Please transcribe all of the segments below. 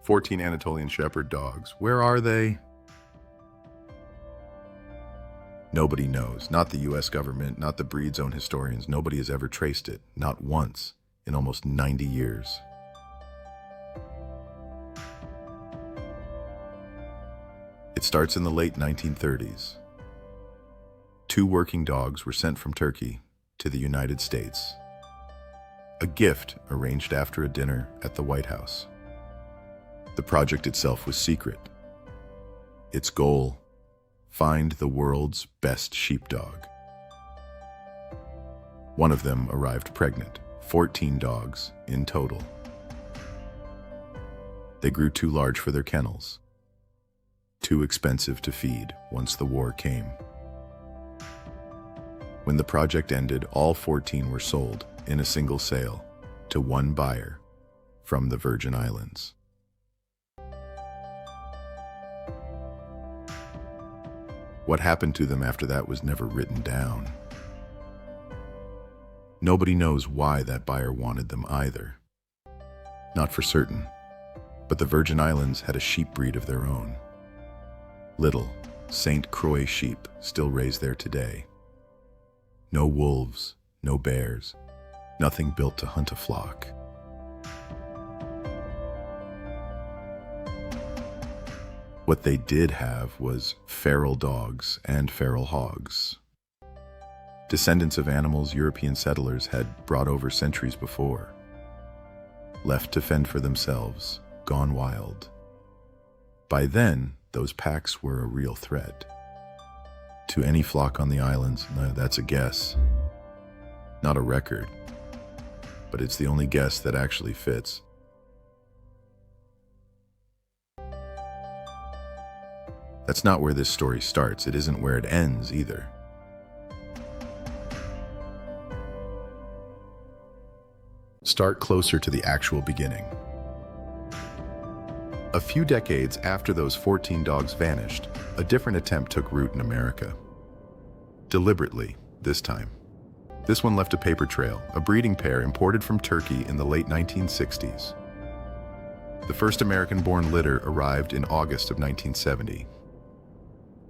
14 Anatolian Shepherd dogs. Where are they? Nobody knows. Not the US government, not the breed's own historians. Nobody has ever traced it. Not once in almost 90 years. It starts in the late 1930s. Two working dogs were sent from Turkey to the United States. A gift arranged after a dinner at the White House. The project itself was secret. Its goal: find the world's best sheepdog. One of them arrived pregnant, 14 dogs in total. They grew too large for their kennels, too expensive to feed once the war came. When the project ended, all 14 were sold in a single sale to one buyer from the Virgin Islands. What happened to them after that was never written down. Nobody knows why that buyer wanted them either. Not for certain, but the Virgin Islands had a sheep breed of their own. Little St. Croix sheep still raised there today. No wolves, no bears, nothing built to hunt a flock. What they did have was feral dogs and feral hogs. Descendants of animals European settlers had brought over centuries before. Left to fend for themselves, gone wild. By then, those packs were a real threat to any flock on the islands. No, that's a guess, not a record, but it's the only guess that actually fits. That's not where this story starts. It isn't where it ends either. Start closer to the actual beginning. A few decades after those 14 dogs vanished, a different attempt took root in America. Deliberately, this time. This one left a paper trail, a breeding pair imported from Turkey in the late 1960s. The first American-born litter arrived in August of 1970.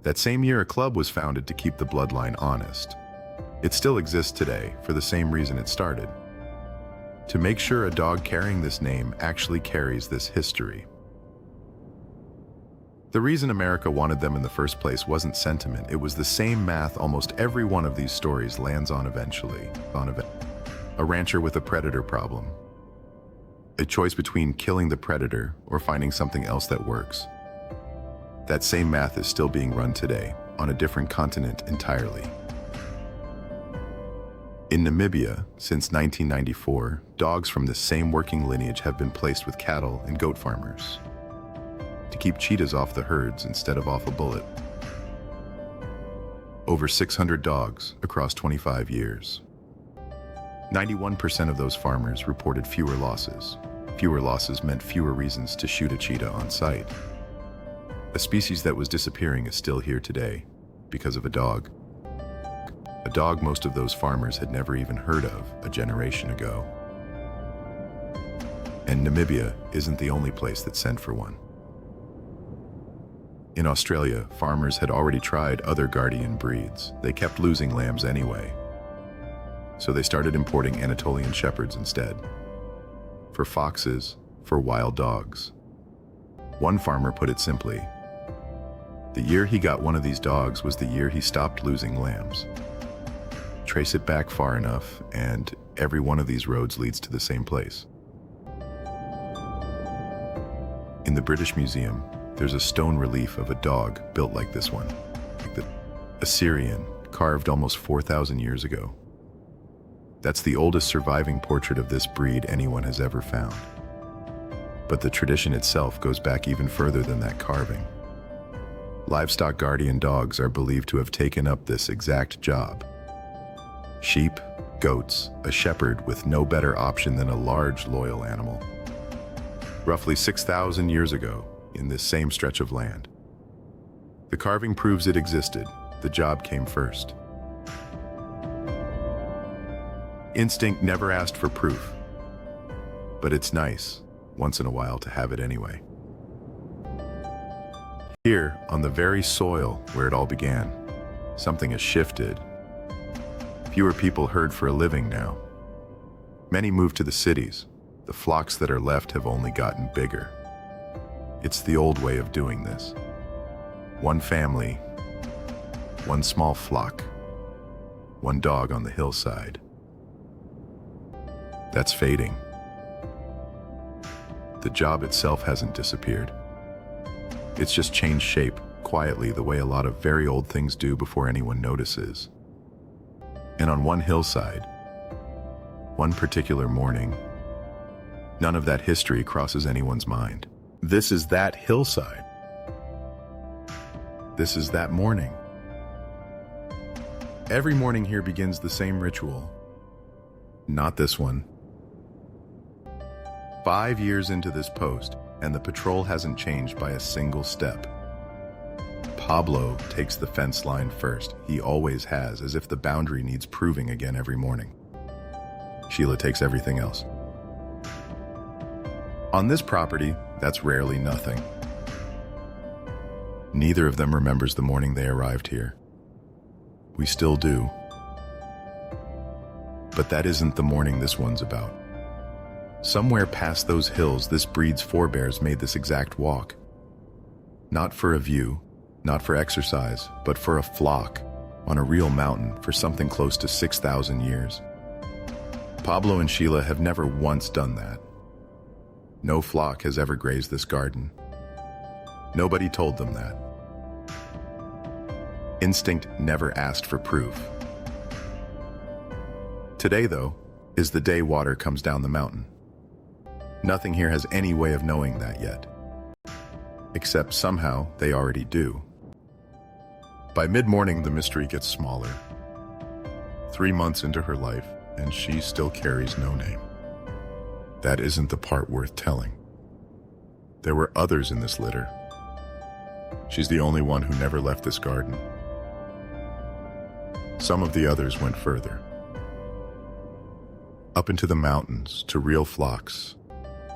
That same year, a club was founded to keep the bloodline honest. It still exists today for the same reason it started: to make sure a dog carrying this name actually carries this history. The reason America wanted them in the first place wasn't sentiment. It was the same math almost every one of these stories lands on eventually. A rancher with a predator problem. A choice between killing the predator or finding something else that works. That same math is still being run today, on a different continent entirely. In Namibia, since 1994, dogs from this same working lineage have been placed with cattle and goat farmers to keep cheetahs off the herds instead of off a bullet. Over 600 dogs across 25 years. 91% of those farmers reported fewer losses. Fewer losses meant fewer reasons to shoot a cheetah on sight. A species that was disappearing is still here today because of a dog. A dog most of those farmers had never even heard of a generation ago. And Namibia isn't the only place that sent for one. In Australia, farmers had already tried other guardian breeds. They kept losing lambs anyway. So they started importing Anatolian Shepherds instead. For foxes, for wild dogs. One farmer put it simply: the year he got one of these dogs was the year he stopped losing lambs. Trace it back far enough, and every one of these roads leads to the same place. In the British Museum, there's a stone relief of a dog built like this one. The Assyrian, carved almost 4,000 years ago. That's the oldest surviving portrait of this breed anyone has ever found. But the tradition itself goes back even further than that carving. Livestock guardian dogs are believed to have taken up this exact job. Sheep, goats, a shepherd with no better option than a large, loyal animal. Roughly 6,000 years ago, in this same stretch of land. The carving proves it existed. The job came first. Instinct never asked for proof, but it's nice, once in a while, to have it anyway. Here, on the very soil where it all began, something has shifted. Fewer people herd for a living now. Many moved to the cities. The flocks that are left have only gotten bigger. It's the old way of doing this. One family, one small flock, one dog on the hillside. That's fading. The job itself hasn't disappeared. It's just changed shape, quietly, the way a lot of very old things do before anyone notices. And on one hillside, one particular morning, none of that history crosses anyone's mind. This is that hillside. This is that morning. Every morning here begins the same ritual. Not this one. 5 years into this post, and the patrol hasn't changed by a single step. Pablo takes the fence line first. He always has, as if the boundary needs proving again every morning. Sheila takes everything else. On this property, that's rarely nothing. Neither of them remembers the morning they arrived here. We still do. But that isn't the morning this one's about. Somewhere past those hills, this breed's forebears made this exact walk. Not for a view, not for exercise, but for a flock, on a real mountain for something close to 6,000 years. Pablo and Sheila have never once done that. No flock has ever grazed this garden. Nobody told them that. Instinct never asked for proof. Today, though, is the day water comes down the mountain. Nothing here has any way of knowing that yet. Except somehow they already do. By mid-morning, the mystery gets smaller. 3 months into her life, and she still carries no name. That isn't the part worth telling. There were others in this litter. She's the only one who never left this garden. Some of the others went further. Up into the mountains, to real flocks,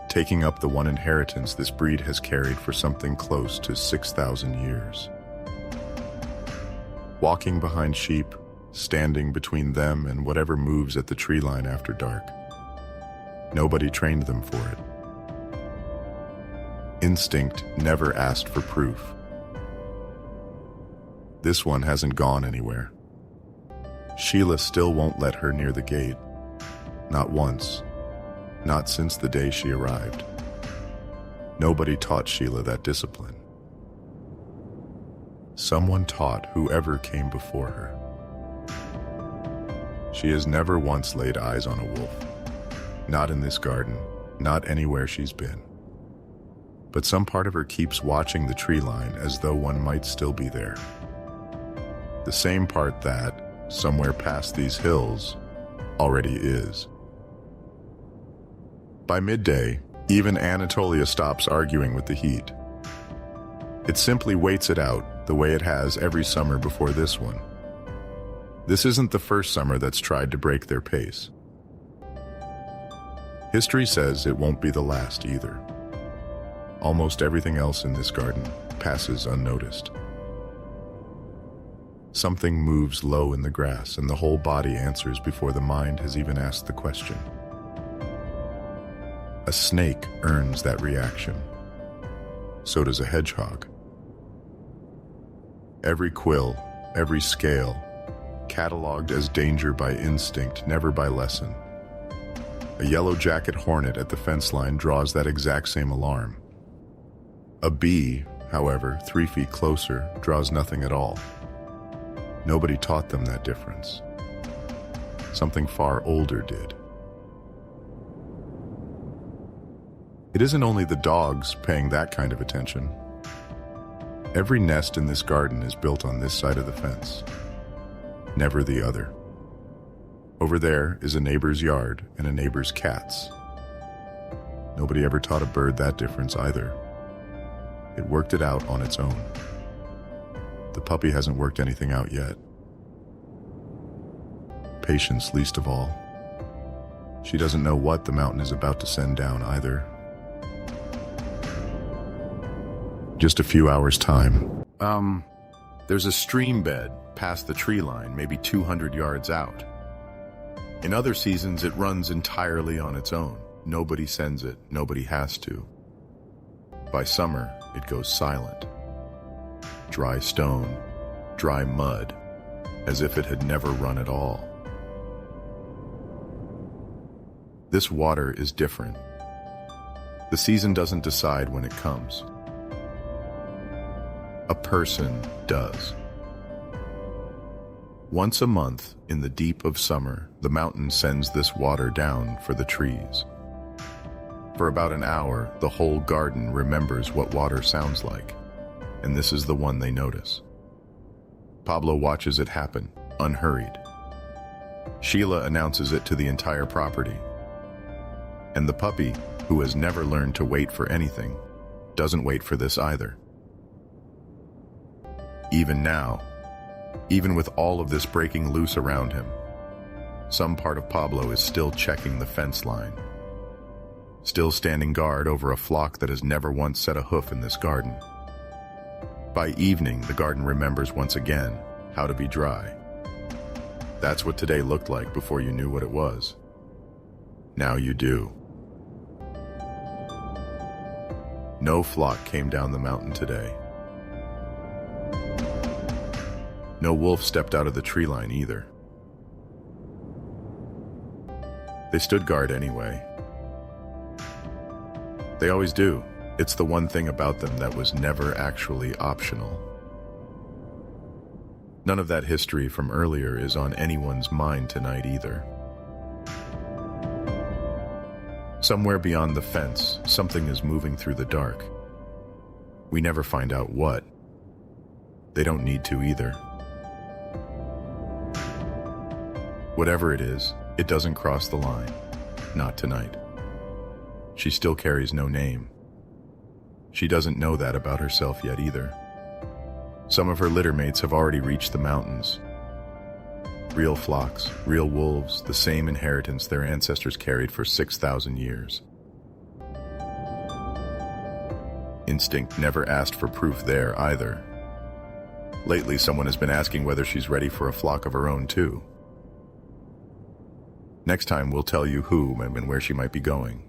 taking up the one inheritance this breed has carried for something close to 6,000 years. Walking behind sheep, standing between them and whatever moves at the tree line after dark. Nobody trained them for it. Instinct never asked for proof. This one hasn't gone anywhere. Sheila still won't let her near the gate. Not once. Not since the day she arrived. Nobody taught Sheila that discipline. Someone taught whoever came before her. She has never once laid eyes on a wolf. Not in this garden, not anywhere she's been. But some part of her keeps watching the tree line as though one might still be there. The same part that, somewhere past these hills, already is. By midday, even Anatolia stops arguing with the heat. It simply waits it out the way it has every summer before this one. This isn't the first summer that's tried to break their pace. History says it won't be the last either. Almost everything else in this garden passes unnoticed. Something moves low in the grass, and the whole body answers before the mind has even asked the question. A snake earns that reaction. So does a hedgehog. Every quill, every scale, cataloged as danger by instinct, never by lesson. A yellow-jacket hornet at the fence line draws that exact same alarm. A bee, however, 3 feet closer, draws nothing at all. Nobody taught them that difference. Something far older did. It isn't only the dogs paying that kind of attention. Every nest in this garden is built on this side of the fence, never the other. Over there is a neighbor's yard and a neighbor's cats. Nobody ever taught a bird that difference either. It worked it out on its own. The puppy hasn't worked anything out yet. Patience least of all. She doesn't know what the mountain is about to send down either. just a few hours' time. There's a stream bed past the tree line, maybe 200 yards out. In other seasons, it runs entirely on its own. Nobody sends it, nobody has to. By summer, it goes silent. Dry stone, dry mud, as if it had never run at all. This water is different. The season doesn't decide when it comes. A person does. Once a month, in the deep of summer, the mountain sends this water down for the trees. For about an hour, the whole garden remembers what water sounds like, and this is the one they notice. Pablo watches it happen, unhurried. Sheila announces it to the entire property. And the puppy, who has never learned to wait for anything, doesn't wait for this either. Even now, even with all of this breaking loose around him, some part of Pablo is still checking the fence line, still standing guard over a flock that has never once set a hoof in this garden. By evening, the garden remembers once again how to be dry. That's what today looked like before you knew what it was. Now you do. No flock came down the mountain today. No wolf stepped out of the tree line either. They stood guard anyway. They always do. It's the one thing about them that was never actually optional. None of that history from earlier is on anyone's mind tonight either. Somewhere beyond the fence, something is moving through the dark. We never find out what. They don't need to either. Whatever it is, it doesn't cross the line. Not tonight. She still carries no name. She doesn't know that about herself yet either. Some of her litter mates have already reached the mountains. Real flocks, real wolves, the same inheritance their ancestors carried for 6,000 years. Instinct never asked for proof there either. Lately, someone has been asking whether she's ready for a flock of her own too. Next time, we'll tell you who and where she might be going.